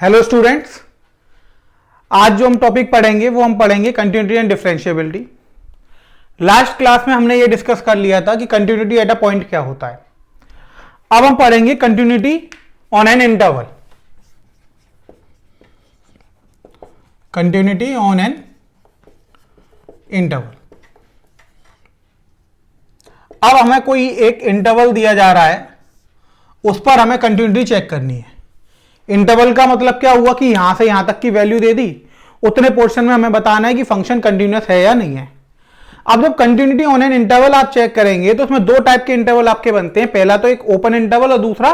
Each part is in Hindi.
हेलो स्टूडेंट्स, आज जो हम टॉपिक पढ़ेंगे वो हम पढ़ेंगे continuity and differentiability. Last class में हमने ये डिस्कस कर लिया था कि कंटिन्यूटी एट अ पॉइंट क्या होता है। अब हम पढ़ेंगे continuity on an interval. Continuity on an interval. अब हमें कोई एक इंटरवल दिया जा रहा है, उस पर हमें कंटिन्यूटी चेक करनी है। इंटरवल का मतलब क्या हुआ कि यहां से यहां तक की वैल्यू दे दी, उतने पोर्शन में हमें बताना है कि फंक्शन कंटिन्यूअस है या नहीं है। अब जब कंटिन्यूटी ऑन एन इंटरवल आप चेक करेंगे तो उसमें दो टाइप के इंटरवल आपके बनते हैं, पहला तो एक ओपन इंटरवल और दूसरा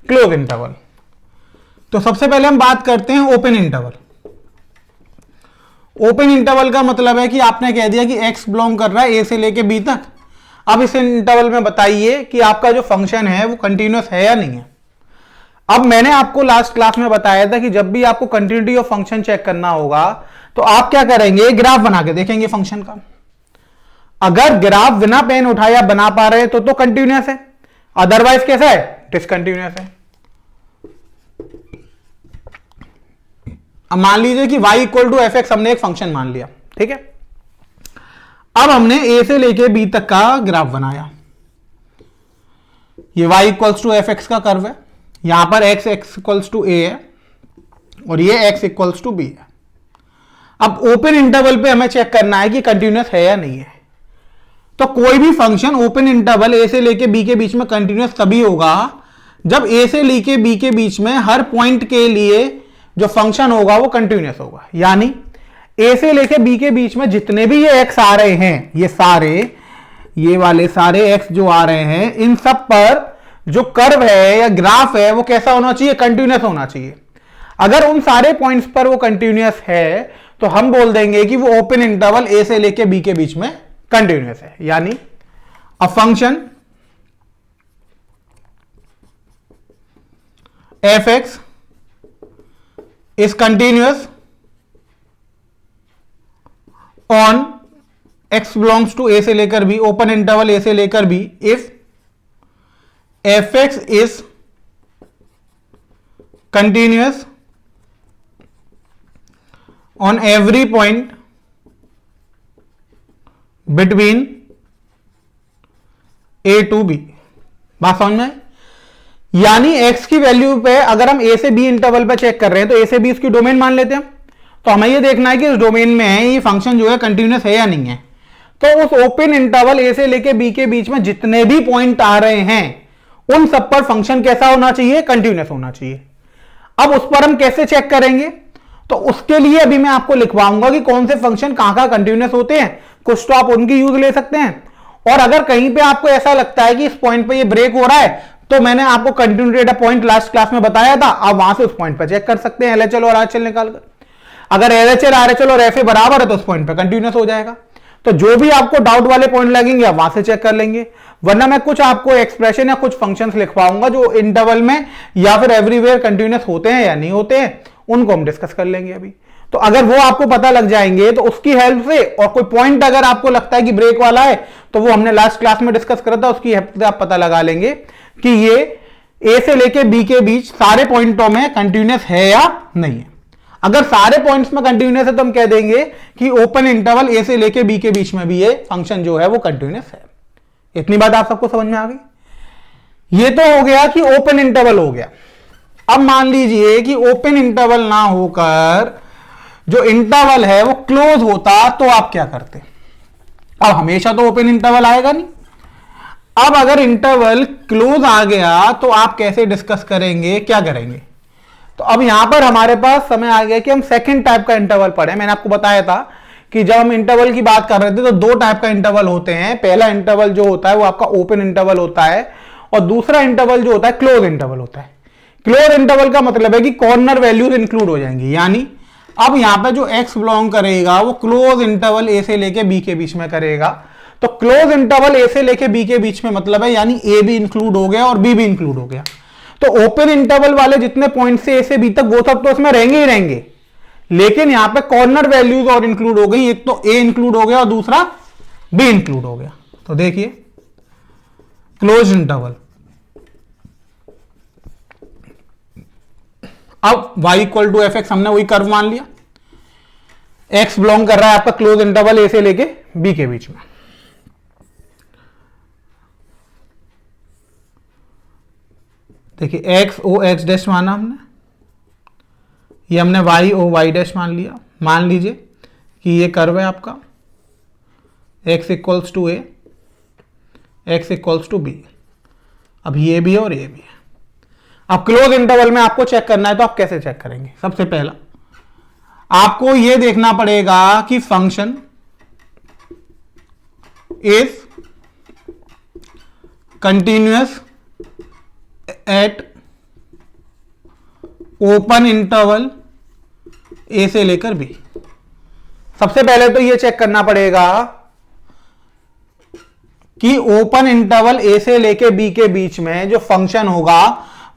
क्लोज इंटरवल। तो सबसे पहले हम बात करते हैं ओपन इंटरवल। ओपन इंटरवल का मतलब है कि आपने कह दिया कि x बिलोंग कर रहा है ए से लेके बी तक। अब इस इंटरवल में बताइए कि आपका जो फंक्शन है वो कंटिन्यूअस है या नहीं है। अब मैंने आपको लास्ट क्लास में बताया था कि जब भी आपको कंटिन्यूटी ऑफ फंक्शन चेक करना होगा तो आप क्या करेंगे, ग्राफ बना के देखेंगे फंक्शन का। अगर ग्राफ बिना पेन उठाया बना पा रहे तो कंटिन्यूअस है, अदरवाइज कैसा है, डिसकंटिन्यूअस है। अब मान लीजिए कि y equal to F X हमने एक फंक्शन मान लिया, ठीक है। अब हमने a से लेके b तक का ग्राफ बनाया। ये y equals to F X का कर्व है, यहां पर x इक्वल्स टू a है और ये x इक्वल्स टू b है। अब ओपन इंटरवल पे हमें चेक करना है कि कंटिन्यूअस है या नहीं है। तो कोई भी फंक्शन ओपन इंटरवल a से लेके b के बीच में कंटिन्यूअस तभी होगा जब a से लेके b के बीच में हर पॉइंट के लिए जो फंक्शन होगा वो कंटिन्यूअस होगा। यानी a से लेके b के बीच में जितने भी ये x आ रहे हैं, ये वाले सारे x जो आ रहे हैं, इन सब पर जो कर्व है या ग्राफ है वो कैसा होना चाहिए, कंटिन्यूअस होना चाहिए। अगर उन सारे पॉइंट्स पर वो कंटिन्यूअस है तो हम बोल देंगे कि वो ओपन इंटरवल a से लेके b के बीच में कंटिन्यूअस है। यानी a function F x is continuous on x belongs to a से लेकर b, ओपन इंटरवल a से लेकर b, if fx is continuous on every point between a to b। बात समझ में? यानी x की वैल्यू पे अगर हम a से b इंटरवल पे चेक कर रहे हैं तो a से b इसकी डोमेन मान लेते हैं। तो हमें ये देखना है कि इस डोमेन में ये फंक्शन जो है कंटिन्यूअस है या नहीं है। तो उस ओपन इंटरवल a से लेके b के बीच में जितने भी पॉइंट आ रहे हैं उन सब पर फंक्शन कैसा होना चाहिए, कंटिन्यूअस होना चाहिए। अब उस पर हम कैसे चेक करेंगे, तो उसके लिए अभी मैं आपको लिखवाऊंगा कि कौन से फंक्शन कहां कंटिन्यूअस होते हैं। कुछ तो आप उनकी यूज ले सकते हैं और अगर कहीं पे आपको ऐसा लगता है कि इस पॉइंट पे ये ब्रेक हो रहा है तो मैंने आपको continuity at a point last class में बताया था, आप वहां से उस पॉइंट पर चेक कर सकते हैं एलएचएल और आरएचएल निकालकर। अगर एलएचएल आरएचएल और एफए बराबर है तो उस पॉइंट पर कंटिन्यूअस हो जाएगा। तो जो भी आपको डाउट वाले पॉइंट लगेंगे आप वहां से चेक कर लेंगे, वरना मैं कुछ आपको एक्सप्रेशन या कुछ फंक्शंस लिखवाऊंगा जो इंटरवल में या फिर एवरीवेयर कंटिन्यूअस होते हैं या नहीं होते हैं, उनको हम डिस्कस कर लेंगे अभी। तो अगर वो आपको पता लग जाएंगे तो उसकी हेल्प से, और कोई पॉइंट अगर आपको लगता है कि ब्रेक वाला है तो वो हमने लास्ट क्लास में डिस्कस करा था, उसकी हेल्प से आप पता लगा लेंगे कि ये ए से लेके बी के बीच सारे पॉइंटों में कंटिन्यूअस है या नहीं है। अगर सारे पॉइंट्स में कंटिन्यूअस है तो हम कह देंगे कि ओपन इंटरवल ए से लेके बी के बीच में भी ये फंक्शन जो है वो कंटिन्यूअस है। इतनी बात आप सबको समझ में आ गई। ये तो हो गया कि ओपन इंटरवल हो गया। अब मान लीजिए कि ओपन इंटरवल ना होकर जो इंटरवल है वो क्लोज होता तो आप क्या करते। अब हमेशा तो ओपन इंटरवल आएगा नहीं। अब अगर इंटरवल क्लोज आ गया तो आप कैसे डिस्कस करेंगे, क्या करेंगे। तो अब यहां पर हमारे पास समय आ गया कि हम सेकंड टाइप का इंटरवल पढ़े। मैंने आपको बताया था कि जब हम इंटरवल की बात कर रहे थे तो दो टाइप का इंटरवल होते हैं। पहला इंटरवल जो होता है वो आपका ओपन इंटरवल होता है और दूसरा इंटरवल जो होता है क्लोज इंटरवल होता है। क्लोज इंटरवल का मतलब है कि कॉर्नर वैल्यूज इंक्लूड हो जाएंगी। यानी अब यहां पर जो x बिलोंग करेगा वो क्लोज इंटरवल a से लेके b के बीच में करेगा। तो क्लोज इंटरवल a से लेके b के बीच में मतलब है यानी a भी इंक्लूड हो गया और b भी इंक्लूड हो गया। तो ओपन इंटरवल वाले जितने पॉइंट से a से b तक वो सब तो इसमें रहेंगे ही रहेंगे, लेकिन यहां पे कॉर्नर वैल्यूज और इंक्लूड हो गई। एक तो a इंक्लूड हो गया और दूसरा b इंक्लूड हो गया। तो देखिए क्लोज इंटरवल, अब y equal to F X हमने वही कर्व मान लिया, x बिलोंग कर रहा है आपका क्लोज इंटरवल ए से लेके b के बीच में। देखिए x ओ x डैश माना हमने, ये हमने y ओ y डैश मान लिया। मान लीजिए कि ये कर्व है आपका x equals to A, x equals to B. अब ये भी है और ये भी है। अब क्लोज इंटरवल में आपको चेक करना है तो आप कैसे चेक करेंगे? सबसे पहला आपको यह देखना पड़ेगा कि function is continuous at open interval a से लेकर बी। सबसे पहले तो यह चेक करना पड़ेगा कि ओपन इंटरवल ए से लेकर बी के बीच में जो फंक्शन होगा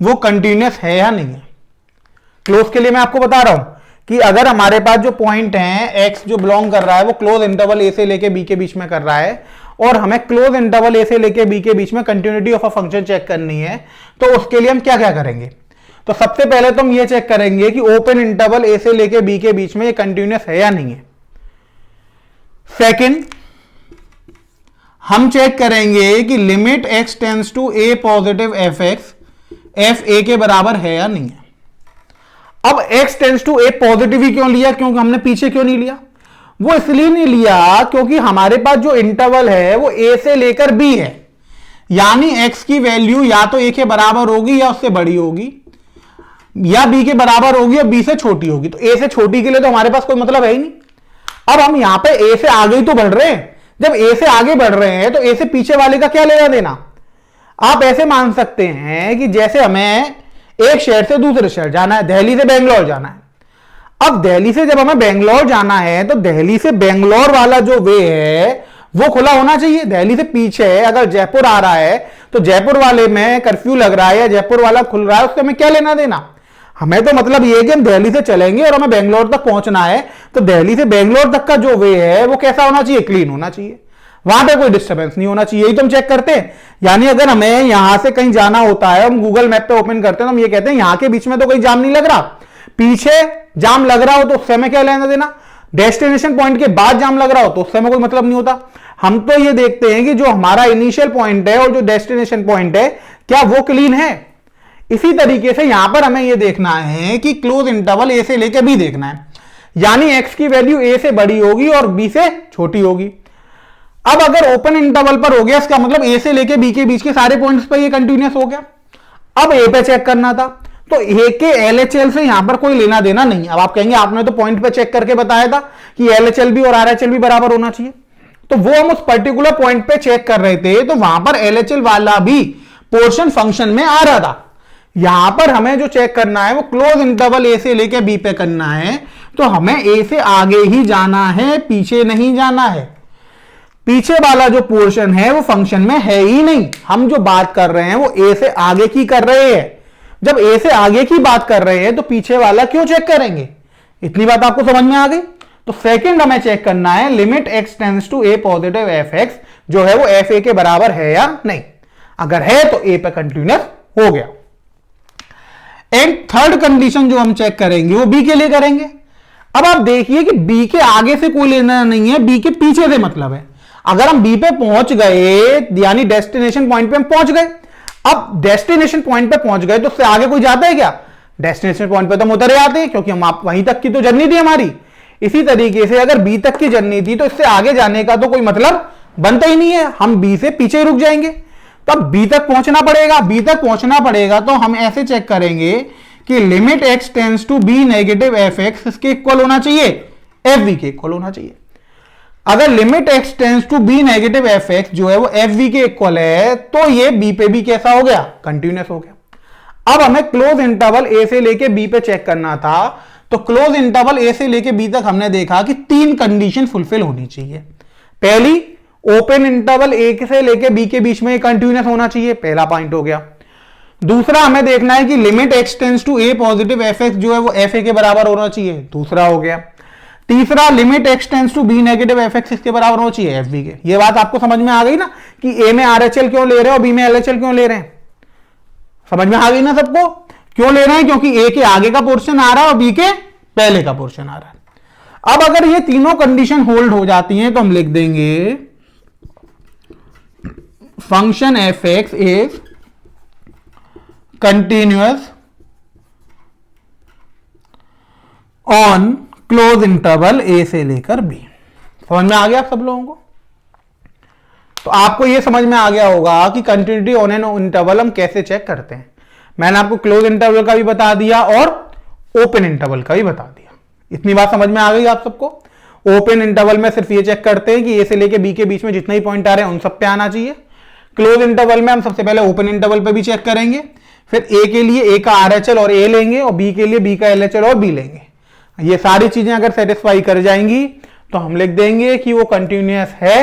वो कंटिन्यूअस है या नहीं है। क्लोज के लिए मैं आपको बता रहा हूं कि अगर हमारे पास जो पॉइंट है x जो बिलोंग कर रहा है वो क्लोज इंटरवल ए से लेके b के बीच में कर रहा है और हमें क्लोज इंटरवल ए से लेके b के बीच में continuity of a function check करनी है, तो उसके लिए हम क्या क्या करेंगे? तो सबसे पहले तो हम ये चेक करेंगे कि ओपन इंटरवल ए से लेके b के बीच में ये कंटिन्यूअस है या नहीं है। सेकंड, हम चेक करेंगे कि limit x tends to a positive F x f a के बराबर है या नहीं है। अब x tends to A positive ही क्यों लिया, क्योंकि हमने पीछे क्यों नहीं लिया? वो इसलिए नहीं लिया क्योंकि हमारे पास जो इंटरवल है वो a से लेकर b है, यानी x की वैल्यू या तो a के बराबर होगी या उससे बड़ी होगी, या b के बराबर होगी या b से छोटी होगी। तो a से छोटी के लिए तो हमारे पास कोई मतलब है ही नहीं। अब हम यहां पे a से आगे ही तो बढ़ रहे हैं। जब a से आगे बढ़ रहे हैं तो a से पीछे वाले का क्या लेना देना? आप ऐसे मान सकते हैं कि जैसे हमें एक शहर से दूसरे शहर जाना है, दिल्ली से बेंगलोर जाना है। अब दिल्ली से जब हमें बेंगलोर जाना है तो दिल्ली से बेंगलोर वाला जो वे है वो खुला होना चाहिए। दिल्ली से पीछे अगर जयपुर आ रहा है तो जयपुर वाले में कर्फ्यू लग रहा है या जयपुर वाला खुल रहा है, उससे हमें क्या लेना देना? हमें तो मतलब ये कि हम दिल्ली से चलेंगे और हमें बेंगलोर तक पहुंचना है, तो दिल्ली से बेंगलोर तक का जो वे है वो कैसा होना चाहिए? क्लीन होना चाहिए, वहां पे कोई डिस्टर्बेंस नहीं होना चाहिए। यही तो हम चेक करते हैं। यानी अगर हमें यहां से कहीं जाना होता है, हम गूगल मैप पे ओपन करते हैं तो हम ये कहते हैं यहां के बीच में तो कोई जाम नहीं लग रहा, पीछे जाम लग रहा हो तो उससे हमें क्या लेना देना? डेस्टिनेशन पॉइंट के बाद जाम लग रहा हो तो उससे हमें कोई मतलब नहीं होता। हम तो ये देखते हैं कि जो हमारा इनिशियल पॉइंट है और जो डेस्टिनेशन पॉइंट है क्या वो क्लीन है। इसी तरीके से यहां पर हमें यह देखना है कि क्लोज इंटरवल ए से लेकर बी देखना है, यानी एक्स की वैल्यू ए से बड़ी होगी और बी से छोटी होगी। अब अगर ओपन इंटरवल पर हो गया, इसका मतलब ए से लेके बी के बीच के सारे पॉइंट्स पर ये कंटिन्यूअस हो गया। अब ए पे चेक करना था तो ए के एलएचएल से यहां पर कोई लेना देना नहीं। अब आप कहेंगे आपने तो पॉइंट पे चेक करके बताया था कि एलएचएल भी और आरएचएल भी बराबर होना चाहिए, तो वो हम उस पर्टिकुलर पॉइंट पे चेक कर रहे थे तो वहां पर एलएचएल वाला भी पोर्शन फंक्शन में आ रहा था। यहां पर हमें जो चेक करना है वो क्लोज इंटरवल ए से लेके बी पे करना है, तो हमें ए से आगे ही जाना है, पीछे नहीं जाना है। पीछे वाला जो पोर्शन है वो फंक्शन में है ही नहीं। हम जो बात कर रहे हैं वो ए से आगे की कर रहे हैं। जब ए से आगे की बात कर रहे हैं तो पीछे वाला क्यों चेक करेंगे? इतनी बात आपको समझ में आ गई। तो सेकंड हमें चेक करना है limit X tends to A positive F X जो है वो एफ ए के बराबर है या नहीं। अगर है तो ए पे कंटिन्यूअस हो गया। एंड थर्ड कंडीशन जो हम चेक करेंगे वो बी के लिए करेंगे। अब आप देखिए कि बी के आगे से कोई लेना नहीं है, बी के पीछे से मतलब है। अगर हम बी पे पहुंच गए यानी डेस्टिनेशन पॉइंट पे हम पहुंच गए, अब डेस्टिनेशन पॉइंट पे पहुंच गए तो उससे आगे कोई जाता है क्या? डेस्टिनेशन पॉइंट पे तो हम उतरे आते हैं क्योंकि हम आप वहीं तक की तो जर्नी थी हमारी। इसी तरीके से अगर बी तक की जर्नी थी तो इससे आगे जाने का तो कोई मतलब बनता ही नहीं है, हम बी से पीछे ही रुक जाएंगे। तो अब बी तक पहुंचना पड़ेगा। बी तक पहुंचना पड़ेगा तो हम ऐसे चेक करेंगे कि limit X tends to B negative F X इसके इक्वल होना चाहिए, एफ बी के इक्वल होना चाहिए। अगर limit X tends to B negative F X जो है वो एफ वी के इक्वल है तो ये बी पे भी कैसा हो गया? कंटिन्यूअस हो गया। अब हमें क्लोज इंटरवल ए से लेके बी पे चेक करना था, तो क्लोज इंटरवल ए से लेके बी तक हमने देखा कि तीन कंडीशन फुलफिल होनी चाहिए। पहली, ओपन इंटरवल ए से लेके बी के बीच में कंटिन्यूअस होना चाहिए, पहला पॉइंट हो गया। दूसरा हमें देखना है कि limit X tends to A positive F X जो है वो एफ ए के बराबर होना चाहिए, दूसरा हो गया। तीसरा, limit X tends to B negative F X इसके बराबर होना चाहिए, एफ बी के। ये बात आपको समझ में आ गई ना कि ए में आरएचएल क्यों ले रहे हैं और बी में एलएचएल क्यों ले रहे हैं? समझ में आ गई ना सबको? क्यों ले रहे हैं? क्योंकि ए के आगे का पोर्शन आ रहा है और बी के पहले का पोर्शन आ रहा है। अब अगर ये तीनों कंडीशन होल्ड हो जाती हैं तो हम लिख देंगे function F x is continuous on close interval a से लेकर बी। समझ में आ गया आप सब लोगों को? तो आपको यह समझ में आ गया होगा कि कंटिन्यूटी ऑन एन इंटरवल हम कैसे चेक करते हैं। मैंने आपको क्लोज इंटरवल का भी बता दिया और ओपन इंटरवल का भी बता दिया। इतनी बात समझ में आ गई आप सबको? ओपन इंटरवल में सिर्फ ये चेक करते हैं कि ए से लेके बी के बीच में जितने ही पॉइंट आ रहे हैं उन सब पे आना चाहिए। क्लोज इंटरवल में हम सबसे पहले ओपन इंटरवल पे भी चेक करेंगे, फिर ए के लिए ए का RHL और ए लेंगे और बी के लिए बी का LHL और बी लेंगे। ये सारी चीजें अगर सेटिस्फाई कर जाएंगी तो हम लिख देंगे कि वो कंटिन्यूअस है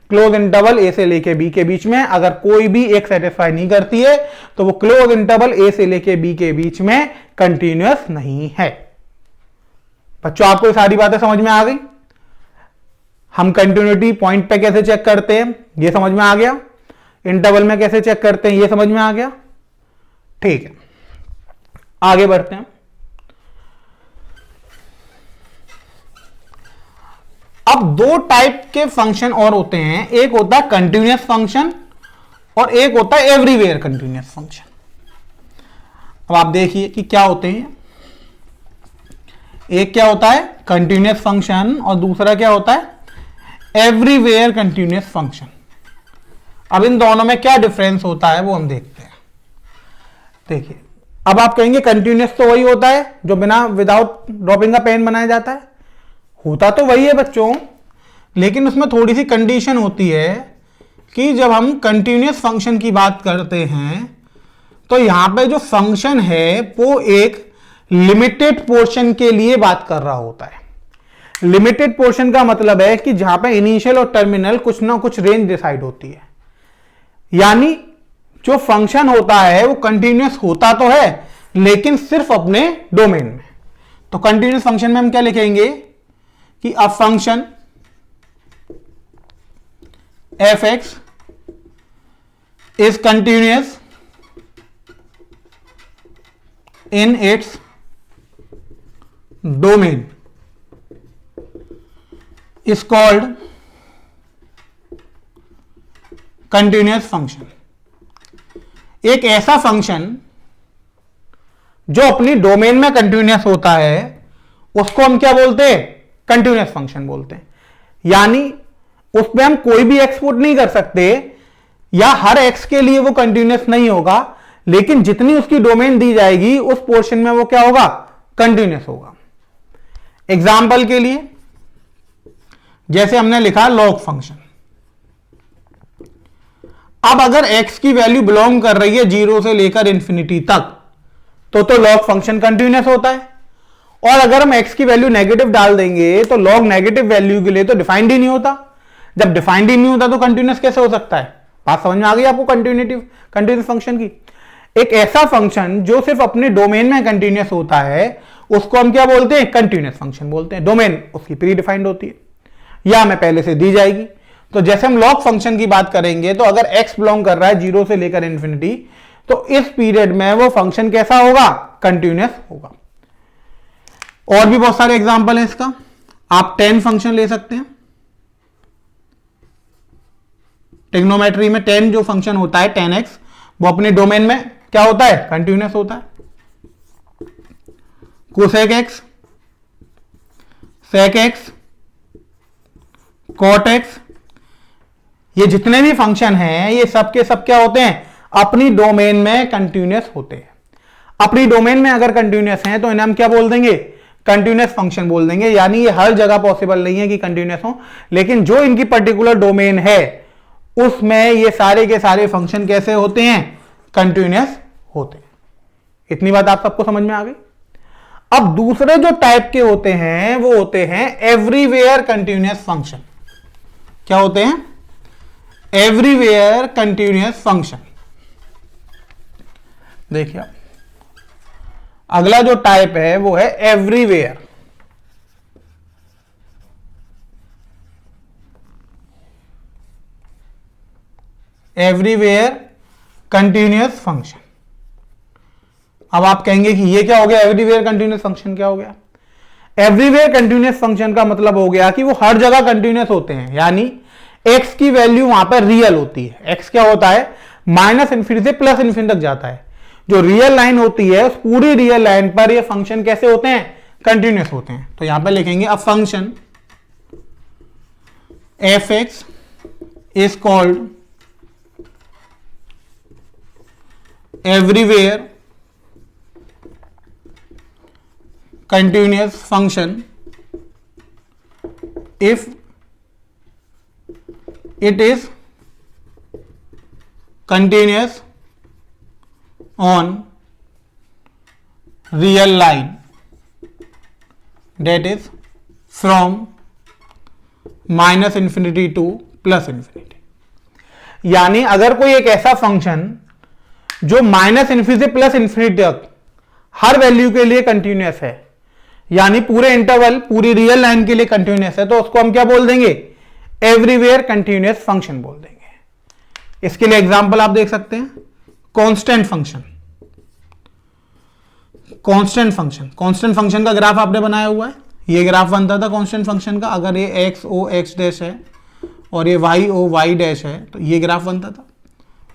क्लोज इंटरवल ए से लेके बी के बीच में। अगर कोई भी एक सेटिस्फाई नहीं करती है तो वो क्लोज इंटरवल ए से लेके बी के बीच में कंटिन्यूअस नहीं है। बच्चों आपको सारी बातें समझ में आ गई? हम कंटिन्यूटी पॉइंट पे कैसे चेक करते हैं ये समझ में आ गया, इंटरवल में कैसे चेक करते हैं ये समझ में आ गया। ठीक है, आगे बढ़ते हैं। अब दो टाइप के फंक्शन और होते हैं, एक होता है कंटिन्यूअस फंक्शन और एक होता है एवरीवेयर कंटिन्यूअस फंक्शन। अब आप देखिए कि क्या होते हैं। एक क्या होता है कंटिन्यूअस फंक्शन और दूसरा क्या होता है एवरीवेयर कंटिन्यूअस फंक्शन। अब इन दोनों में क्या डिफरेंस होता है वो हम देखते हैं। देखिए, अब आप कहेंगे कंटिन्यूअस तो वही होता है जो बिना विदाउट ड्रॉपिंग का पेन बनाया जाता है। होता तो वही है बच्चों, लेकिन उसमें थोड़ी सी कंडीशन होती है कि जब हम कंटिन्यूअस फंक्शन की बात करते हैं तो यहां पे जो फंक्शन है वो एक लिमिटेड पोर्शन के लिए बात कर रहा होता है। लिमिटेड पोर्शन का मतलब है कि जहां पे इनिशियल और टर्मिनल कुछ ना कुछ रेंज डिसाइड होती है। यानी जो फंक्शन होता है वो कंटिन्यूअस होता तो है लेकिन सिर्फ अपने डोमेन में। तो कंटिन्यूअस फंक्शन में हम क्या लिखेंगे कि अ function F x is continuous in its domain is called continuous function. एक ऐसा फंक्शन जो अपनी डोमेन में कंटिन्यूअस होता है उसको हम क्या बोलते हैं कंटिन्यूअस फंक्शन बोलते हैं। यानी उसमें हम कोई भी एक्सपोर्ट नहीं कर सकते या हर एक्स के लिए वो कंटिन्यूअस नहीं होगा, लेकिन जितनी उसकी डोमेन दी जाएगी उस पोर्शन में वो क्या होगा कंटिन्यूअस होगा। एग्जाम्पल के लिए जैसे हमने लिखा लॉग फंक्शन। अब अगर x की वैल्यू बिलोंग कर रही है 0 से लेकर इंफिनिटी तक तो लॉग फंक्शन कंटिन्यूअस होता है। और अगर हम x की वैल्यू नेगेटिव डाल देंगे तो लॉग नेगेटिव वैल्यू के लिए तो डिफाइंड ही नहीं होता। जब डिफाइंड ही नहीं होता तो कंटिन्यूअस कैसे हो सकता है? बात समझ में आ गई आपको कंटिन्यूअस फंक्शन की? एक ऐसा फंक्शन जो सिर्फ अपने डोमेन में कंटिन्यूअस होता है उसको हम क्या बोलते हैं कंटिन्यूअस फंक्शन बोलते हैं। डोमेन उसकी प्री डिफाइंड होती है या हमें पहले से दी जाएगी। तो जैसे हम लॉग फंक्शन की बात करेंगे तो अगर x बिलोंग कर रहा है 0 से लेकर इंफिनिटी तो इस पीरियड में वो फंक्शन कैसा होगा कंटिन्यूअस होगा। और भी बहुत सारे एग्जांपल हैं इसका। आप 10 फंक्शन ले सकते हैं। ट्रिग्नोमेट्री में 10 जो फंक्शन होता है 10x वो अपने डोमेन में क्या होता है कंटिन्यूअस होता है। Cosec X, sec X, cot X, ये जितने भी फंक्शन हैं ये सब के सब क्या होते हैं अपनी डोमेन में कंटिन्यूअस होते हैं। अपनी डोमेन में अगर कंटिन्यूअस हैं तो इन्हें हम क्या बोल देंगे कंटिन्यूअस फंक्शन बोल देंगे। यानी ये हर जगह पॉसिबल नहीं है कि कंटिन्यूअस हो, लेकिन जो इनकी पर्टिकुलर डोमेन है उसमें ये सारे के सारे फंक्शन कैसे होते हैं कंटिन्यूअस होते हैं। इतनी बात आप सबको समझ में आ गई। अब दूसरे जो टाइप के होते हैं वो होते हैं एवरीवेयर कंटिन्यूअस फंक्शन। क्या होते हैं एवरीवेयर कंटिन्यूअस फंक्शन। देखिए अगला जो टाइप है वो है एवरीवेयर। Everywhere continuous function. अब आप कहेंगे कि ये क्या हो गया, एवरीवेयर कंटिन्यूअस फंक्शन क्या हो गया? एवरीवेयर कंटिन्यूअस फंक्शन का मतलब हो गया कि वो हर जगह कंटिन्यूअस होते हैं, यानी x की वैल्यू वहां पर रियल होती है। x क्या होता है, माइनस इन्फिनिटी से प्लस इन्फिनिटी तक जाता है। जो रियल लाइन होती है उस पूरी रियल लाइन पर ये फंक्शन कैसे होते हैं, कंटिन्यूअस होते हैं। तो यहां पर लिखेंगे a function f(x) is called everywhere continuous function if it is continuous on real line, that is from minus infinity two plus infinity. यानी अगर कोई एक ऐसा फंक्शन जो माइनस इन्फिनिटी से प्लस इन्फिनिटी तक हर वैल्यू के लिए कंटिन्यूअस है, यानी पूरे इंटरवल पूरी रियल लाइन के लिए कंटिन्यूअस है, तो उसको हम क्या बोल देंगे, एवरीवेयर कंटिन्यूअस फंक्शन बोल देंगे। इसके लिए एग्जांपल आप देख सकते हैं, constant function. Constant function, constant function का ग्राफ आपने बनाया हुआ है, ये ग्राफ बनता था कांस्टेंट फंक्शन का। अगर ये एक्स ओ एक्स डैश है और ये वाई ओ वाई डैश है तो ये ग्राफ बनता था।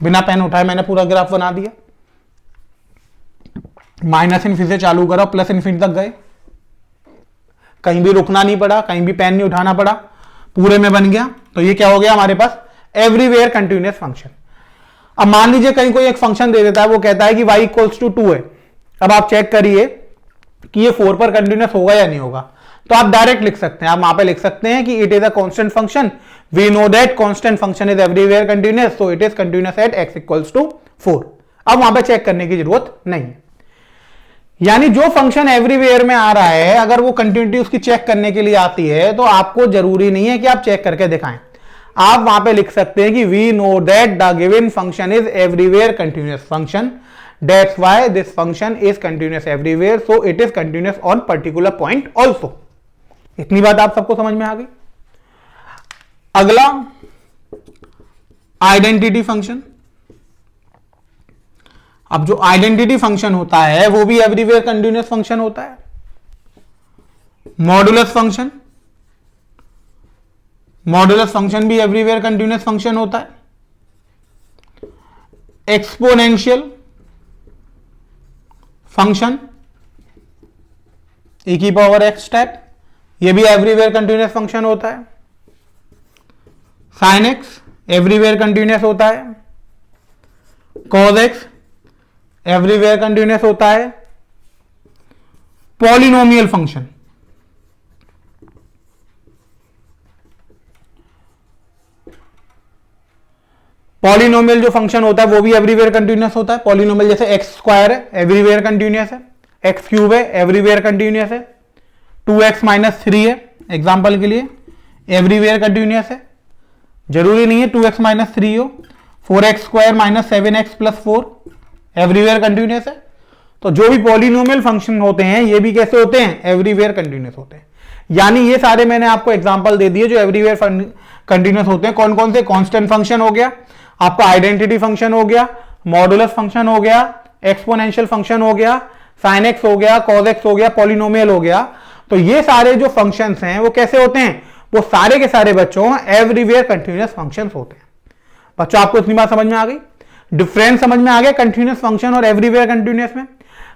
बिना पेन उठाए मैंने पूरा ग्राफ बना दिया। माइनस इन्फिनिटी से चालू करा, प्लस इन्फिनिटी तक गए, कहीं भी रुकना नहीं पड़ा, कहीं भी पेन नहीं उठाना पड़ा, पूरे में बन गया। तो ये क्या हो गया हमारे पास, एवरीवेयर कंटिन्यूअस फंक्शन। अब मान लीजिए कहीं कोई एक फंक्शन दे देता है, वो कहता है कि y इक्वल्स टू 2 है। अब आप चेक करिए कि ये 4 पर कंटिन्यूअस होगा या नहीं होगा। तो आप डायरेक्ट लिख सकते हैं, आप वहां पे लिख सकते हैं कि it is a constant function, we know that constant function is everywhere continuous, so it is continuous at x equals to 4। अब वहां पे चेक करने की जरूरत नहीं है। यानी जो फंक्शन एवरीवेयर में आ रहा है, अगर वो कंटिन्यूटी उसकी चेक करने के लिए आती है तो आपको जरूरी नहीं है कि आप चेक करके दिखाएं, आप वहां पे लिख सकते हैं कि we know that the given function is everywhere continuous function, that's why this function is continuous everywhere, so it is continuous on particular point also. इतनी बात आप सबको समझ में आ गई। अगला आइडेंटिटी फंक्शन। अब जो आइडेंटिटी फंक्शन होता है वो भी एवरीवेयर कंटिन्यूअस फंक्शन होता है। मॉडुलस फंक्शन, मॉडुलस फंक्शन भी एवरीवेयर कंटिन्यूअस फंक्शन होता है। एक्सपोनेंशियल फंक्शन e की पावर x टाइप, ये भी एवरीवेयर कंटिन्यूअस फंक्शन होता है। साइन एक्स एवरीवेयर कंटिन्यूअस होता है। कॉज एक्स एवरीवेयर कंटिन्यूअस होता है। पॉलिनोमियल फंक्शन, पॉलिनोमियल जो फंक्शन होता है वो भी एवरीवेयर कंटिन्यूअस होता है। पॉलिनोमियल जैसे एक्स स्क्वायर है, एवरीवेयर कंटिन्यूअस है। एक्स क्यूब है, एवरीवेयर कंटिन्यूअस है। 2x माइनस 3 है, एग्जाम्पल के लिए, एवरीवेयर कंटिन्यूअस है। जरूरी नहीं है 2x माइनस 3 हो। 4x square minus 7x plus 4 everywhere continuous है। तो जो भी पॉलिनोमियल फंक्शन होते हैं ये भी कैसे होते हैं, एवरीवेयर कंटिन्यूअस होते हैं। यानी ये सारे मैंने आपको एग्जांपल दे दिए जो एवरीवेयर कंटिन्यूअस होते हैं। कौन कौन से, कांस्टेंट फंक्शन हो गया, आपका आइडेंटिटी फंक्शन हो गया, मॉडुलस फंक्शन हो गया, एक्सपोनेंशियल फंक्शन हो गया, साइन एक्स हो गया, कॉज एक्स हो गया, पॉलिनोमियल हो गया। तो ये सारे जो फंक्शंस हैं वो कैसे होते हैं, वो सारे के सारे बच्चों एवरीवेयर कंटिन्यूअस फंक्शंस होते हैं। बच्चों आपको इतनी बात समझ में आ गई, डिफरेंस समझ में आ गया कंटिन्यूअस फंक्शन और एवरीवेयर कंटिन्यूअस में।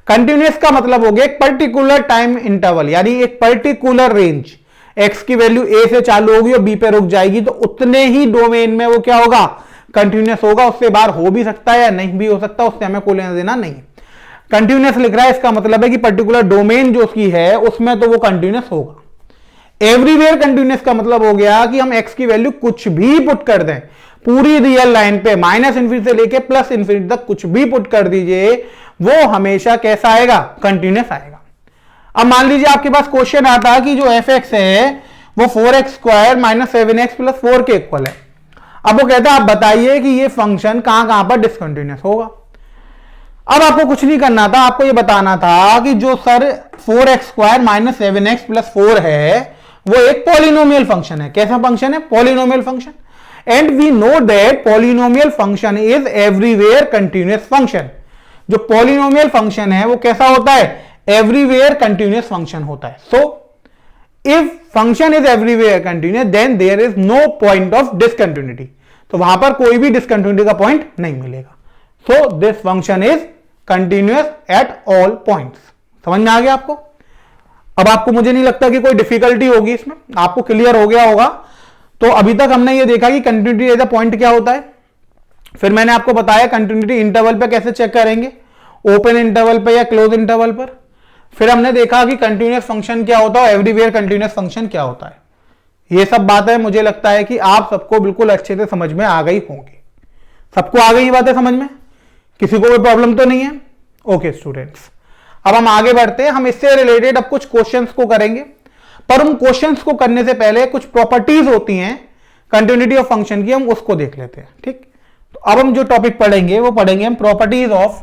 कंटिन्यूअस का मतलब हो गया एक पर्टिकुलर टाइम इंटरवल, यानी एक पर्टिकुलर रेंज, एक्स की वैल्यू ए से चालू होगी और बी पे रुक जाएगी, तो उतने ही डोमेन में वो क्या होगा, कंटिन्यूअस होगा। उससे बाहर हो भी सकता है या नहीं भी हो सकता, उससे हमें कोई लेना देना नहीं। कंटिन्यूअस लिख रहा है, इसका मतलब है कि पर्टिकुलर डोमेन जो उसकी है उसमें तो वो कंटिन्यूअस होगा। एवरीवेयर कंटिन्यूअस का मतलब हो गया कि हम एक्स की वैल्यू कुछ भी पुट कर दें, पूरी रियल लाइन पे माइनस इन्फिनिटी से लेके प्लस इन्फिनिटी तक कुछ भी पुट कर दीजिए, वो हमेशा कैसा आएगा, कंटिन्यूअस आएगा। अब मान लीजिए आपके पास क्वेश्चन आता कि जो एफ एक्स है वो 4x square minus 7x plus 4 के इक्वल है। अब वो कहता है आप बताइए कि ये फंक्शन कहां कहां पर डिसकंटिन्यूअस होगा। अब आपको कुछ नहीं करना था, आपको ये बताना था कि जो sir 4x square minus 7x plus 4 है वो एक पॉलिनोमियल फंक्शन है। कैसा फंक्शन है, polynomial function. And we know that polynomial function is everywhere continuous function. जो पॉलिनोमियल फंक्शन है वो कैसा होता है, एवरीवेयर कंटिन्यूअस फंक्शन होता है। So if function is everywhere continuous then there is no point of discontinuity, तो वहां पर कोई भी डिसकंटिन्यूटी का पॉइंट नहीं मिलेगा। So this function is continuous at all points. समझ में आ गया आपको? अब आपको मुझे नहीं लगता कि कोई डिफिकल्टी होगी इसमें, आपको क्लियर हो गया होगा। तो अभी तक हमने ये देखा कि कंटिन्यूटी एज अ पॉइंट क्या होता है, फिर मैंने आपको बताया कंटिन्यूटी इंटरवल पे कैसे चेक करेंगे, ओपन इंटरवल पे या क्लोज इंटरवल पर। फिर हमने देखा कि कंटिन्यूअस फंक्शन क्या होता है, एवरीवेयर कंटिन्यूअस फंक्शन क्या होता है। ये सब बातें मुझे लगता है कि आप सबको बिल्कुल अच्छे से समझ में आ गई होंगी। सबको आ गई बातें समझ में, किसी को कोई प्रॉब्लम तो नहीं है? ओके स्टूडेंट्स, अब हम आगे बढ़ते हैं। हम इससे रिलेटेड अब कुछ क्वेश्चंस को करेंगे, पर उन क्वेश्चंस को करने से पहले कुछ प्रॉपर्टीज होती हैं कंटिन्यूटी ऑफ फंक्शन की, हम उसको देख लेते हैं। ठीक, तो अब हम जो टॉपिक पढ़ेंगे वो पढ़ेंगे हम प्रॉपर्टीज ऑफ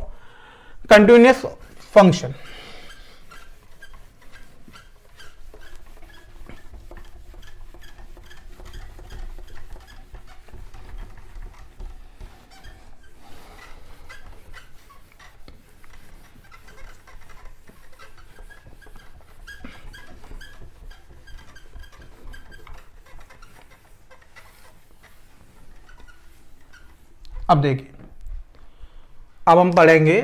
कंटिन्यूअस फंक्शन। अब देखिए, अब हम पढ़ेंगे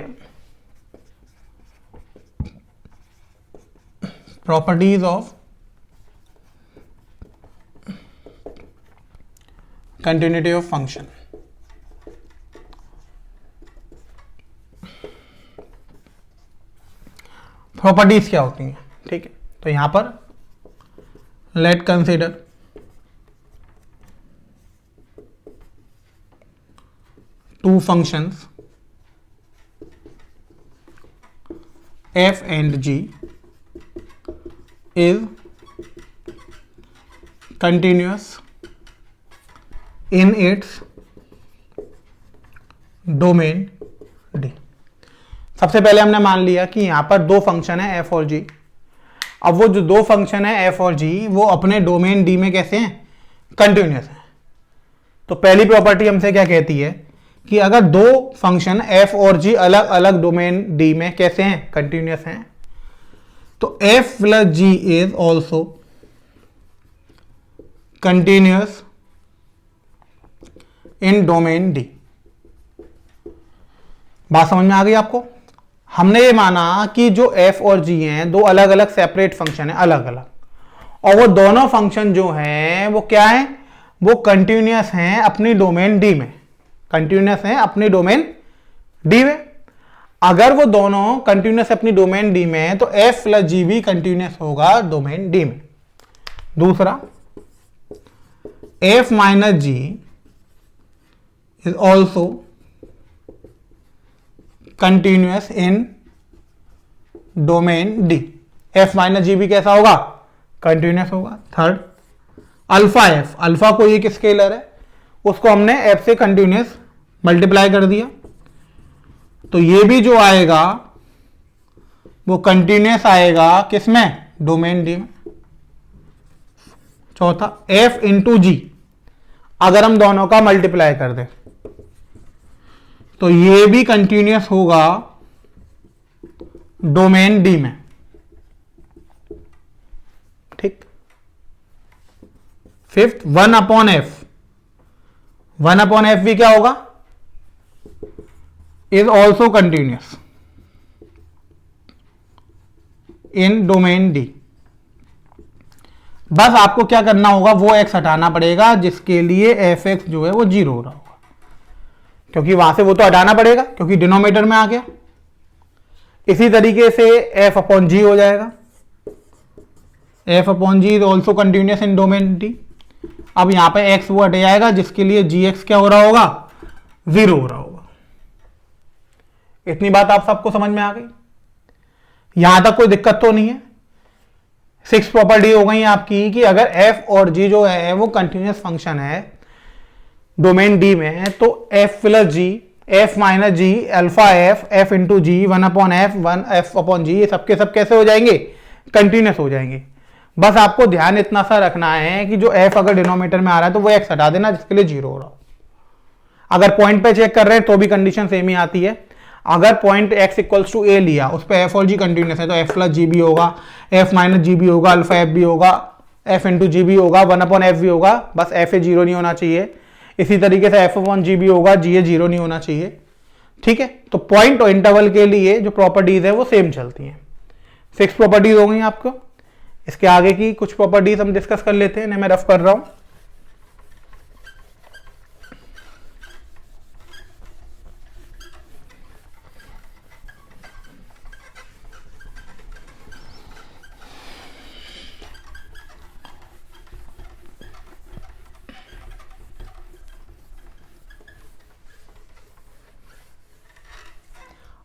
properties of continuity of function. Properties क्या होती हैं? ठीक है, तो यहां पर late consider two functions f and g is continuous in its domain D। सबसे पहले हमने मान लिया कि यहां पर दो फंक्शन है f और g। अब वो जो दो फंक्शन है f और g वो अपने डोमेन D में कैसे हैं, कंटिन्यूअस हैं। तो पहली प्रॉपर्टी हमसे क्या कहती है कि अगर दो फंक्शन f और g अलग अलग डोमेन D में कैसे हैं, कंटिन्यूअस हैं, तो f plus g is also continuous in domain D। बात समझ में आ गई आपको? हमने ये माना कि जो f और g हैं दो अलग अलग सेपरेट फंक्शन हैं, अलग अलग, और वो दोनों फंक्शन जो हैं वो क्या हैं, वो कंटिन्यूअस हैं अपनी डोमेन D में, कंटिन्यूअस है अपनी डोमेन D में। अगर वो दोनों कंटिन्यूअस अपनी डोमेन D में तो f प्लस जी भी कंटिन्यूअस होगा डोमेन D में। दूसरा, f minus g is also continuous in domain D। f minus g भी कैसा होगा, कंटिन्यूअस होगा। थर्ड, अल्फा f, अल्फा कोई एक स्केलर है, उसको हमने f से कंटिन्यूअस मल्टीप्लाई कर दिया, तो ये भी जो आएगा वो कंटिन्यूअस आएगा किसमें, डोमेन D में। चौथा, f इंटू जी, अगर हम दोनों का मल्टीप्लाई कर दें तो ये भी कंटिन्यूअस होगा डोमेन D में। ठीक। फिफ्थ, 1/f, 1/f भी क्या होगा, is also continuous in domain D। बस आपको क्या करना होगा, वो x हटाना पड़ेगा जिसके लिए f(x) जो है वो 0 हो रहा होगा, क्योंकि वहां से वो तो हटाना पड़ेगा क्योंकि डिनोमिनेटर में आ गया। इसी तरीके से f/g हो जाएगा, f/g is also continuous in domain D। अब यहां पे x वो हट जाएगा जिसके लिए gx क्या हो रहा होगा, 0 हो रहा होगा। इतनी बात आप सबको समझ में आ गई? यहां तक कोई दिक्कत तो नहीं है? 6 प्रॉपर्टी हो गई आपकी कि अगर f और g जो है वो कंटिन्यूअस फंक्शन है डोमेन D में है तो f plus g, f minus g, alpha f, f into g, 1/f, 1f/g, ये सबके सब कैसे हो जाएंगे, कंटिन्यूअस हो जाएंगे। बस आपको ध्यान इतना सा रखना है कि जो f अगर डिनोमिनेटर में आ रहा है तो वो x हटा देना जिसके लिए 0 हो रहा हो। अगर पॉइंट पे चेक कर रहे हैं तो भी कंडीशन सेम ही आती है। अगर पॉइंट x इक्वल्स टू ए लिया, उस पर एफ और जी कंटिन्यूस है, तो एफ प्लस जी भी होगा, एफ माइनस जी भी होगा, अल्फा एफ भी होगा, एफ इंटू जी भी होगा, 1/f भी होगा, बस एफ ए जीरो नहीं होना चाहिए। इसी तरीके से एफ अपॉन जी भी होगा, जी ए जीरो नहीं होना चाहिए। ठीक है, तो पॉइंट और इंटरवल के लिए जो प्रॉपर्टीज है वो सेम चलती हैं। 6 प्रॉपर्टीज हो गई आपको। इसके आगे की कुछ प्रॉपर्टीज हम डिस्कस कर लेते हैं, मैं रफ कर रहा हूं।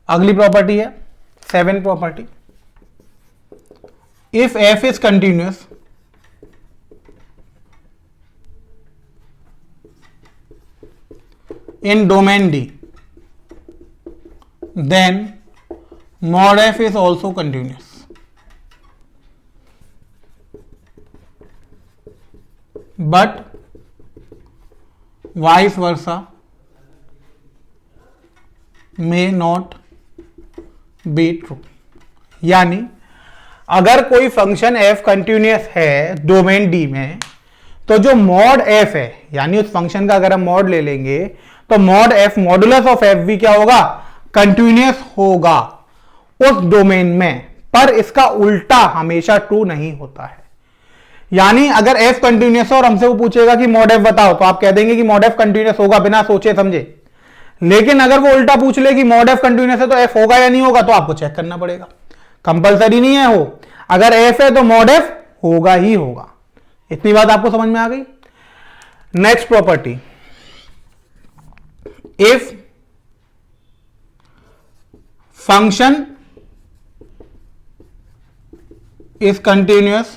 अगली प्रॉपर्टी है 7 property. If F is continuous in domain D, then mod f is also continuous. But vice versa may not be true. यानी अगर कोई फंक्शन f कंटिन्यूअस है डोमेन D में, तो जो मॉड f है, यानी उस फंक्शन का अगर हम मॉड ले लेंगे तो mod f modulus of f भी क्या होगा, कंटिन्यूअस होगा उस डोमेन में। पर इसका उल्टा हमेशा ट्रू नहीं होता है। यानी अगर f कंटिन्यूअस है और हमसे वो पूछेगा कि मॉड f बताओ, तो आप कह देंगे कि मॉड f कंटिन्यूअस होगा बिना सोचे समझे। लेकिन अगर वो उल्टा पूछ ले कि मॉड f कंटिन्यूअस है तो f होगा या नहीं होगा, तो आपको चेक करना पड़ेगा। कंपलसरी नहीं है हो, अगर f है तो मॉड f होगा ही होगा। इतनी बात आपको समझ में आ गई। Next property, if function is continuous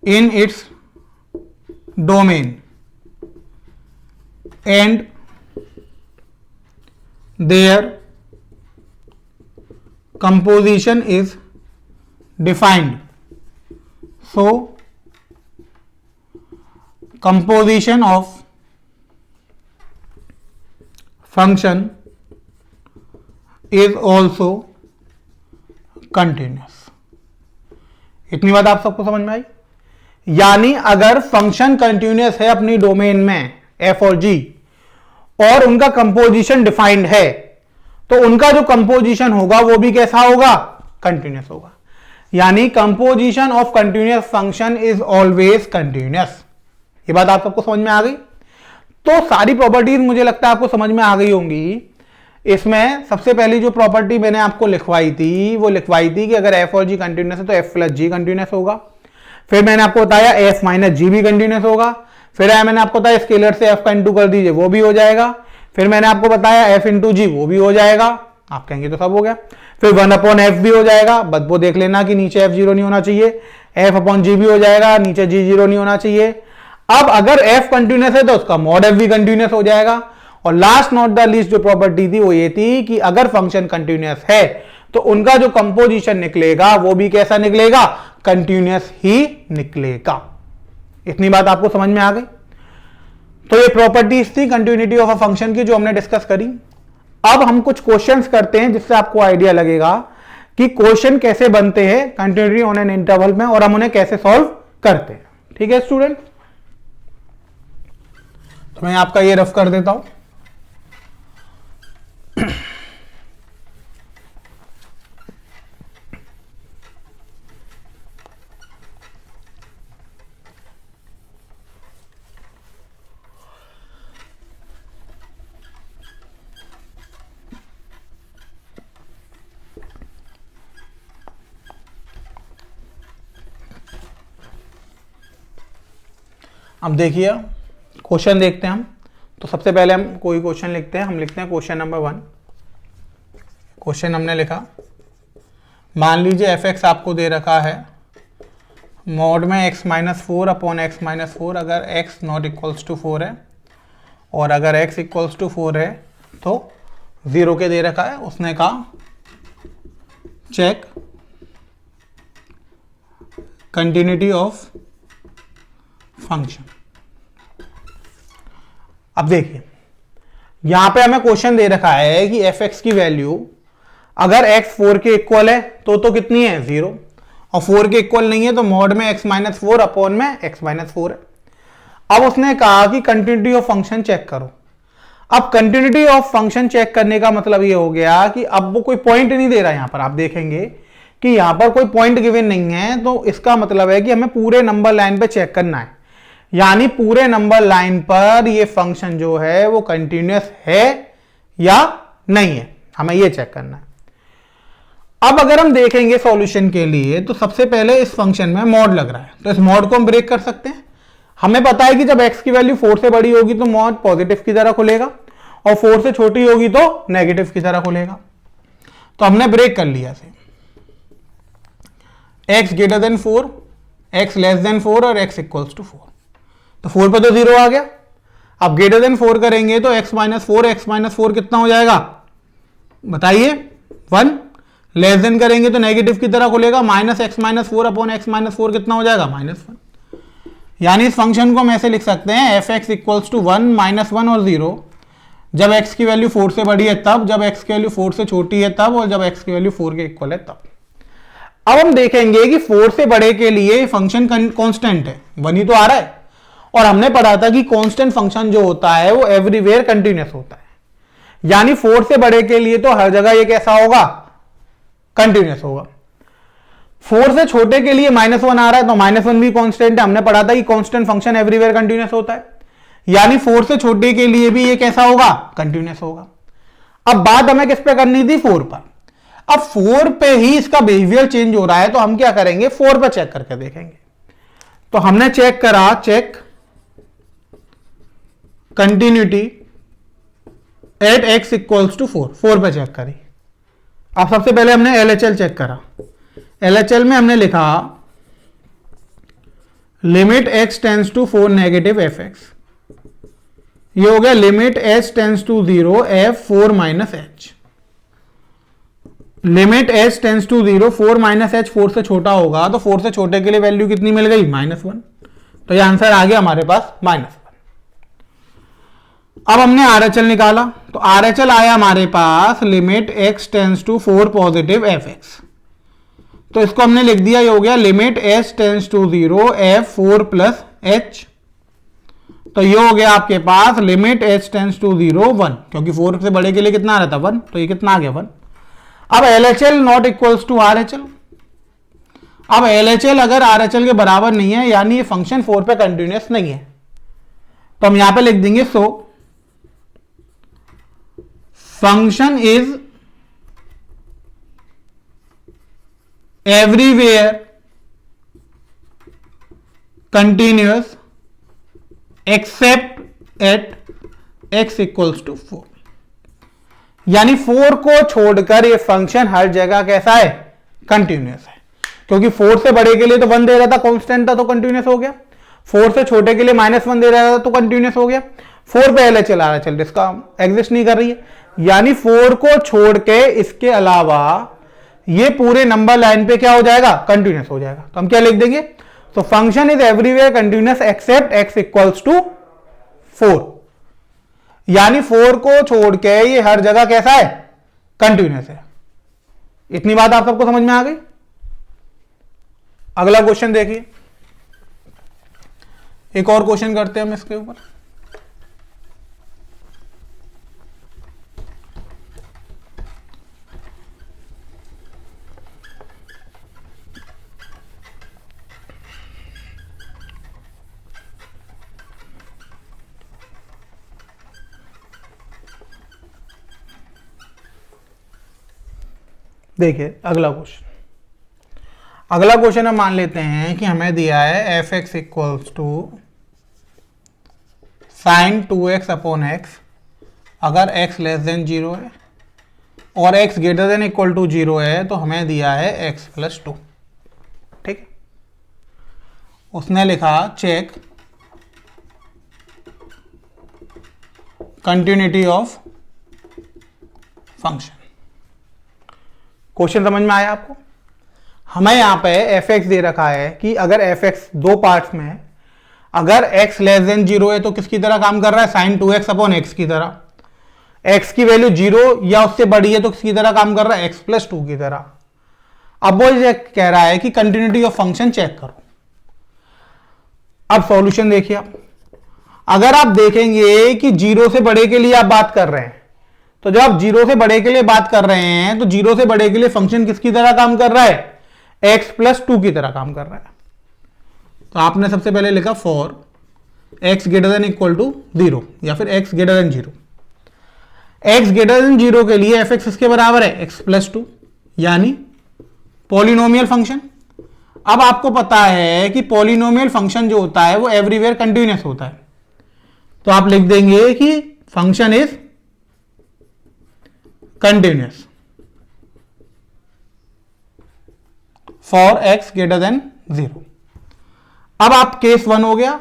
in its domain and their composition is defined. So composition of function is also continuous. इतनी बात आप सबको समझ में आई। यानी अगर फंक्शन कंटिन्यूस है अपनी डोमेन में एफ और जी, और उनका कंपोजिशन डिफाइंड है, तो उनका जो कंपोजिशन होगा वो भी कैसा होगा, कंटिन्यूस होगा। यानी composition of continuous function is always continuous. ये बात आप सबको समझ में आ गई। तो सारी प्रॉपर्टीज मुझे लगता है आपको समझ में आ गई होंगी। इसमें सबसे पहली जो प्रॉपर्टी मैंने आपको लिखवाई थी, वो लिखवाई थी कि अगर f और g कंटिन्यूस है तो f प्लस जी कंटिन्यूस होगा। फिर मैंने आपको बताया f माइनस जी भी कंटिन्यूस होगा। फिर मैंने आपको बताया स्केलर से f का इंटू कर दीजिए, वो भी हो जाएगा। फिर मैंने आपको बताया f इंटू जी, वो भी हो जाएगा। आप कहेंगे तो सब हो गया। फिर 1/f भी हो जाएगा, बस वो देख लेना कि नीचे f जीरो नहीं होना चाहिए। f अपॉन जी भी हो जाएगा, नीचे g जीरो नहीं होना चाहिए। अब अगर f कंटिन्यूस है तो उसका मॉड f भी कंटिन्यूस हो जाएगा। और लास्ट नॉट द लीस्ट जो प्रॉपर्टी थी वो ये थी कि अगर फंक्शन कंटिन्यूअस है तो उनका जो कंपोजिशन निकलेगा वो भी कैसा निकलेगा, कंटिन्यूअस ही निकलेगा। इतनी बात आपको समझ में आ गई। तो ये प्रॉपर्टीज थी कंटिन्यूटी ऑफ अ फंक्शन की जो हमने डिस्कस करी। अब हम कुछ क्वेश्चंस करते हैं जिससे आपको आइडिया लगेगा कि क्वेश्चन कैसे बनते हैं कंटिन्यूटी ऑन एन इंटरवल में और हम उन्हें कैसे सॉल्व करते हैं। ठीक है स्टूडेंट, तो मैं आपका ये रफ कर देता हूं। अब देखिए क्वेश्चन देखते हैं हम। तो सबसे पहले हम कोई क्वेश्चन लिखते हैं। हम लिखते हैं क्वेश्चन नंबर 1। क्वेश्चन हमने लिखा, मान लीजिए एफ एक्स आपको दे रखा है मॉड में x minus 4 upon x minus 4, अगर x नॉट इक्वल्स टू 4 है और अगर x इक्वल्स टू 4 है तो 0 के दे रखा है। उसने कहा चेक कंटिन्यूटी ऑफ फंक्शन। अब देखिए यहां पे हमें क्वेश्चन दे रखा है कि एफ एक्स की वैल्यू अगर x 4 के इक्वल है तो कितनी है 0, और 4 के इक्वल नहीं है तो मॉड में x माइनस 4 अपॉन में x माइनस 4 है। अब उसने कहा कि कंटिन्यूटी ऑफ फंक्शन चेक करो। अब कंटिन्यूटी ऑफ फंक्शन चेक करने का मतलब ये हो गया कि अब वो कोई पॉइंट नहीं दे रहा है। यहां पर आप देखेंगे कि यहां पर कोई पॉइंट गिवन नहीं है, तो इसका मतलब है कि हमें पूरे नंबर लाइन पे चेक करना है, यानी पूरे नंबर लाइन पर ये फंक्शन जो है वो कंटिन्यूअस है या नहीं है, हमें ये चेक करना है। अब अगर हम देखेंगे सॉल्यूशन के लिए तो सबसे पहले इस फंक्शन में मॉड लग रहा है, तो इस मॉड को हम ब्रेक कर सकते हैं। हमें पता है कि जब x की वैल्यू 4 से बड़ी होगी तो मॉड पॉजिटिव की तरह खुलेगा और 4 से छोटी होगी तो नेगेटिव की तरह खुलेगा। तो हमने ब्रेक कर लिया इसे, x greater then 4, x less then 4 और x इक्वल्स टू 4। तो 4 पे तो 0 आ गया। अब ग्रेटर देन 4 करेंगे तो x माइनस 4 कितना हो जाएगा बताइए 1। लेस देन करेंगे तो नेगेटिव की तरह खुलेगा, minus x minus 4 upon x minus 4 कितना हो जाएगा -1। यानी इस फंक्शन को हम ऐसे लिख सकते हैं एफ एक्स इक्वल्स टू 1 -1 और 0 जब x की वैल्यू 4 से बड़ी है तब, जब x की वैल्यू 4 से छोटी है तब, और जब x की वैल्यू 4 के इक्वल है तब। अब हम देखेंगे कि 4 से बड़े के लिए फंक्शन कांस्टेंट है, 1 ही तो आ रहा है, और हमने पढ़ा था कि कांस्टेंट फंक्शन जो होता है वो एवरीवेयर कंटिन्यूअस होता है, यानी 4 से बड़े के लिए तो हर जगह ये कैसा होगा कंटिन्यूअस होगा। 4 से छोटे के लिए -1 आ रहा है तो -1 भी कांस्टेंट है, हमने पढ़ा था कि कांस्टेंट फंक्शन एवरीवेयर कंटिन्यूअस होता है, यानी 4 से छोटे के लिए भी ये कैसा होगा कंटिन्यूअस होगा। अब बात हमें किस पे करनी थी 4 पर। अब 4 पे ही इसका बिहेवियर चेंज हो रहा है तो हम क्या करेंगे 4 पे चेक करके देखेंगे। तो हमने चेक करा, check continuity at x equals to 4 पे चेक करी। अब सबसे पहले हमने LHL चेक करा। LHL में हमने लिखा limit x tends to 4 negative F X, ये हो गया limit h tends to 0 f 4 minus H. Limit h tends to 0 4 minus H 4 से छोटा होगा तो 4 से छोटे के लिए वैल्यू कितनी मिल गई -1, तो ये आंसर आ गया हमारे पास -1। अब हमने RHL निकाला तो RHL आया हमारे पास limit x tends to 4 positive F x, तो इसको हमने लिख दिया, ये हो गया limit h tends to 0 f 4 plus h. तो ये हो गया आपके पास लिमिट h टेंस टू 0 1, क्योंकि 4 से बड़े के लिए कितना आ रहा था 1, तो ये कितना आ गया 1। अब LHL not equals to RHL। अब LHL अगर RHL के बराबर नहीं है यानी ये फंक्शन 4 पे कंटिन्यूअस नहीं है, तो हम यहां पे लिख देंगे so function is everywhere continuous except at x equals to 4, यानी 4 को छोड़कर ये फंक्शन हर जगह कैसा है कंटिन्यूअस है, क्योंकि 4 से बड़े के लिए तो 1 दे रहा था कांस्टेंट था तो कंटिन्यूअस हो गया, 4 से छोटे के लिए -1 दे रहा था तो कंटिन्यूअस हो गया। 4 पे LHL आ रहा चल इसका एग्जिस्ट नहीं कर रही है, यानी 4 को छोड़ के इसके अलावा ये पूरे नंबर लाइन पे क्या हो जाएगा कंटिन्यूअस हो जाएगा। तो हम क्या लिख देंगे, तो function is everywhere continuous except x equals to 4, यानी 4 को छोड़ के ये हर जगह कैसा है कंटिन्यूअस है। इतनी बात आप सबको समझ में आ गई। अगला क्वेश्चन देखिए, एक और क्वेश्चन करते हैं हम इसके ऊपर। देखिए अगला क्वेश्चन हम मान लेते हैं कि हमें दिया है F X equals to sine 2x upon X अगर x लेस देन 0 है और x greater than equal to 0 है तो हमें दिया है x प्लस 2। ठीक, उसने लिखा check continuity of function. Question समझ में आया आपको। हमें यहां पे एफ एक्स दे रखा है कि अगर एफ एक्स दो पार्ट्स में है, अगर x लेस देन 0 है तो किसकी तरह काम कर रहा है साइन 2x अपॉन एक्स की तरह, x की वैल्यू 0 या उससे बड़ी है तो किसकी तरह काम कर रहा है, x+2 की तरह। अब वो ये कह रहा है कि कंटिन्यूटी ऑफ फंक्शन चेक करो। अब सॉल्यूशन देखिए आप, अगर आप देखेंगे कि 0 से बड़े के लिए आप बात कर रहे हैं, तो जब आप 0 से बड़े के लिए बात कर रहे हैं तो 0 से बड़े के लिए फंक्शन किसकी तरह काम कर रहा है, x+2 की तरह काम कर रहा है। तो आपने सबसे पहले लिखा फॉर x > 0 या फिर x > 0। x > 0 के लिए f किसके बराबर है, x+2, यानी पॉलिनोमियल फंक्शन। अब आपको पता है कि पॉलिनोमियल फंक्शन जो होता है वो एवरीवेयर कंटिन्यूअस होता है, तो आप लिख देंगे कि function is continuous for x > 0। अब आप केस 1 हो गया।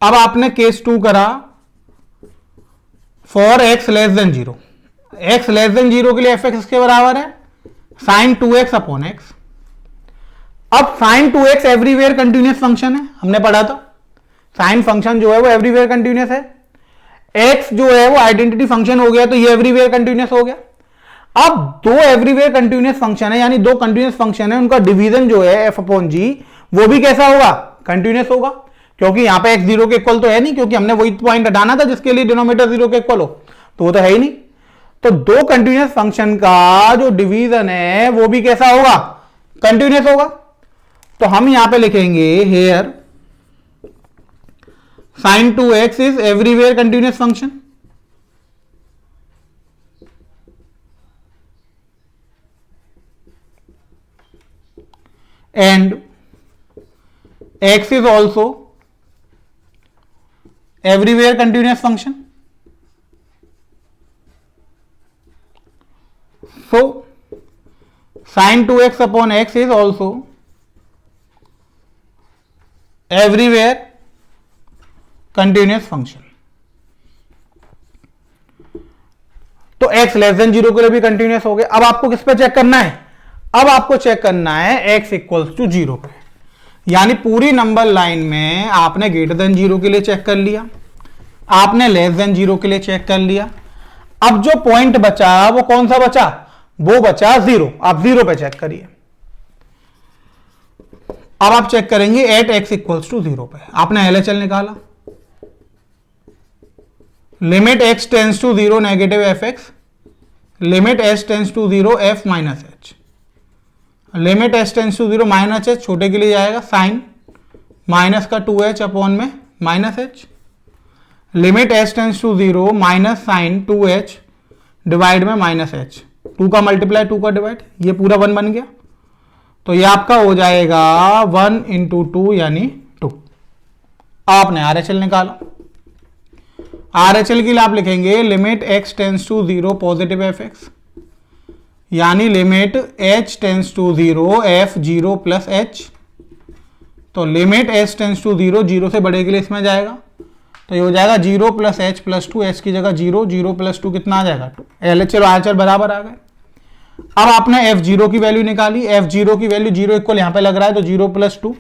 अब आपने केस 2 करा फॉर x < 0। x < 0 के लिए f किसके बराबर है, sin 2x अपॉन x। अब sin 2x everywhere continuous function है, हमने पढ़ा था sin फंक्शन जो है वो एवरीवेयर कंटिन्यूअस है। x जो है वो आइडेंटिटी फंक्शन हो गया, तो ये एवरीवेयर कंटिन्यूअस हो गया। अब दो एवरीवेयर कंटिन्यूअस फंक्शन है, यानी दो कंटिन्यूअस फंक्शन है, उनका डिवीजन जो है f अपॉन जी वो भी कैसा होगा, कंटिन्यूअस होगा, क्योंकि यहां पे x 0 के इक्वल तो है नहीं, क्योंकि हमने वही पॉइंट हटाना था जिसके लिए डिनोमिनेटर 0 के इक्वल हो, तो वो तो है ही नहीं। तो दो कंटिन्यूअस फंक्शन का जो डिवीजन है वो भी कैसा होगा, कंटिन्यूअस होगा। तो हम यहां पे लिखेंगे here sin 2x is everywhere continuous function and x is also everywhere continuous function. So sin 2x upon x is also everywhere continuous function. तो x < 0 के लिए भी कंटिन्यूअस हो गया। अब आपको किस पे चेक करना है, अब आपको चेक करना है x = 0 पे, यानी पूरी नंबर लाइन में आपने <0 के लिए चेक कर लिया, आपने <0 के लिए चेक कर लिया। अब जो पॉइंट बचा वो कौन सा बचा, वो बचा 0। आप 0 पे चेक करिए। अब आप चेक करेंगे एट x = 0 पे, आपने LHL निकाला, limit x tends to 0 negative fx, limit h tends to 0 f minus h, limit h tends to 0 minus h छोटे के लिए जाएगा साइन माइनस का 2h अपॉन में minus h, limit h tends to 0 minus sine 2h divide में माइनस h, 2 का मल्टीप्लाई 2 का डिवाइड, ये पूरा 1 बन गया। तो ये आपका हो जाएगा 1 × 2 यानी 2। आपने RHL निकाला, RHL के लिए आप लिखेंगे limit x tends to 0 positive fx, यानी limit h tends to 0 f0 plus h। तो लिमिट h टेंड्स टू 0, 0 से बड़े के लिए इसमें जाएगा, तो ये हो जाएगा 0 प्लस h प्लस 2, h की जगह 0, 0 प्लस 2 कितना आ जाएगा 2। LHL और RHL बराबर आ गए। अब आपने f0 की वैल्यू निकाली, f0 की वैल्यू 0 इक्वल यहां पे लग रहा है, तो 0 प्लस 2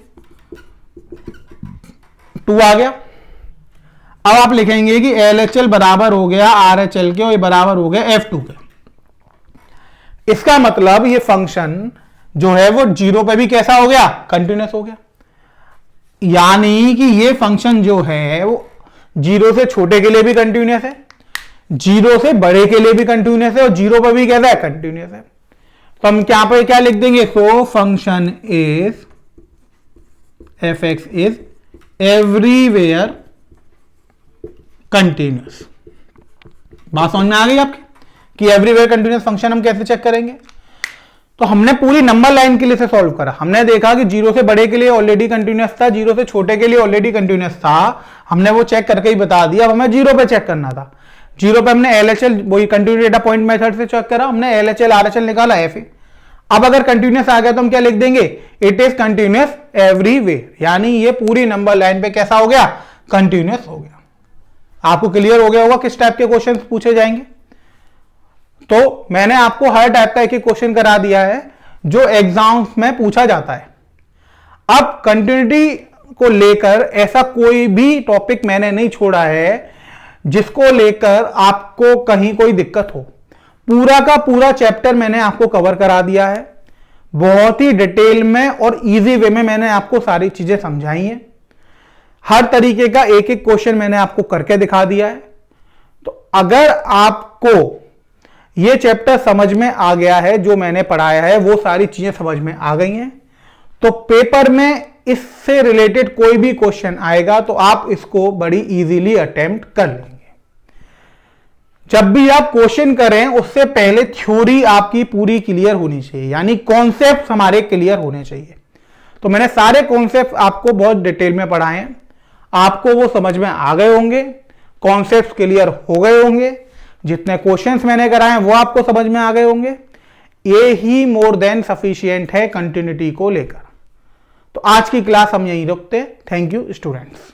2 आ गया। अब आप लिखेंगे कि LHL बराबर हो गया RHL के और ये बराबर हो गया f2 के। इसका मतलब ये फंक्शन जो है वो 0 पे भी कैसा हो गया, कंटिन्यूअस हो गया, यानी कि ये फंक्शन जो है वो 0 से छोटे के लिए भी कंटिन्यूअस है, 0 से बड़े के लिए भी कंटिन्यूअस है और 0 पर भी कैसा है, कंटिन्यूअस है। तो हम क्या पे क्या लिख देंगे, so function is fx is everywhere continuous. बात समझ में आ गई आपकी कि एवरीवेयर कंटिन्यूअस फंक्शन हम कैसे चेक करेंगे। तो हमने पूरी नंबर लाइन के लिए से सॉल्व करा, हमने देखा कि 0 से बड़े के लिए ऑलरेडी कंटिन्यूअस था, 0 से छोटे के लिए ऑलरेडी कंटिन्यूअस था, हमने वो चेक करके ही बता दिया। अब हमें 0 पे चेक करना था, 0 पे हमने LHL वही कंटिन्यू डेटा पॉइंट मेथड से चेक करा, हमने LHL RHL निकाला FA। अब अगर कंटिन्यूअस आ गया तो हम क्या लिख देंगे, इट इज कंटिन्यूअस एवरीवेयर, यानी ये पूरी नंबर लाइन पे कैसा हो गया, कंटिन्यूअस हो गया। आपको क्लियर हो गया होगा किस टाइप के क्वेश्चन पूछे जाएंगे। तो मैंने आपको हर टाइप का एक क्वेश्चन करा दिया है जो एग्जाम्स में पूछा जाता है। अब कंटिन्यूटी को लेकर ऐसा कोई भी टॉपिक मैंने नहीं छोड़ा है जिसको लेकर आपको कहीं कोई दिक्कत हो। पूरा का पूरा चैप्टर मैंने आपको कवर करा दिया है, बहुत ही डिटेल में और इजी वे में मैंने आपको सारी चीजें समझाई हैं। हर तरीके का एक एक क्वेश्चन मैंने आपको करके दिखा दिया है। तो अगर आपको यह चैप्टर समझ में आ गया है, जो मैंने पढ़ाया है वो सारी चीजें समझ में आ गई हैं, तो पेपर में इससे रिलेटेड कोई भी क्वेश्चन आएगा तो आप इसको बड़ी इजीली अटेम्प्ट कर लेंगे। जब भी आप क्वेश्चन करें उससे पहले थ्योरी आपकी पूरी क्लियर होनी चाहिए, यानी कॉन्सेप्ट हमारे क्लियर होने चाहिए। तो मैंने सारे कॉन्सेप्ट आपको बहुत डिटेल में पढ़ाए हैं, आपको वो समझ में आ गए होंगे, कॉन्सेप्ट क्लियर हो गए होंगे, जितने क्वेश्चंस मैंने कराए वो आपको समझ में आ गए होंगे। ये ही मोर देन सफिशिएंट है कंटिन्यूटी को लेकर। तो आज की क्लास हम यहीं रुकते हैं। Thank you students.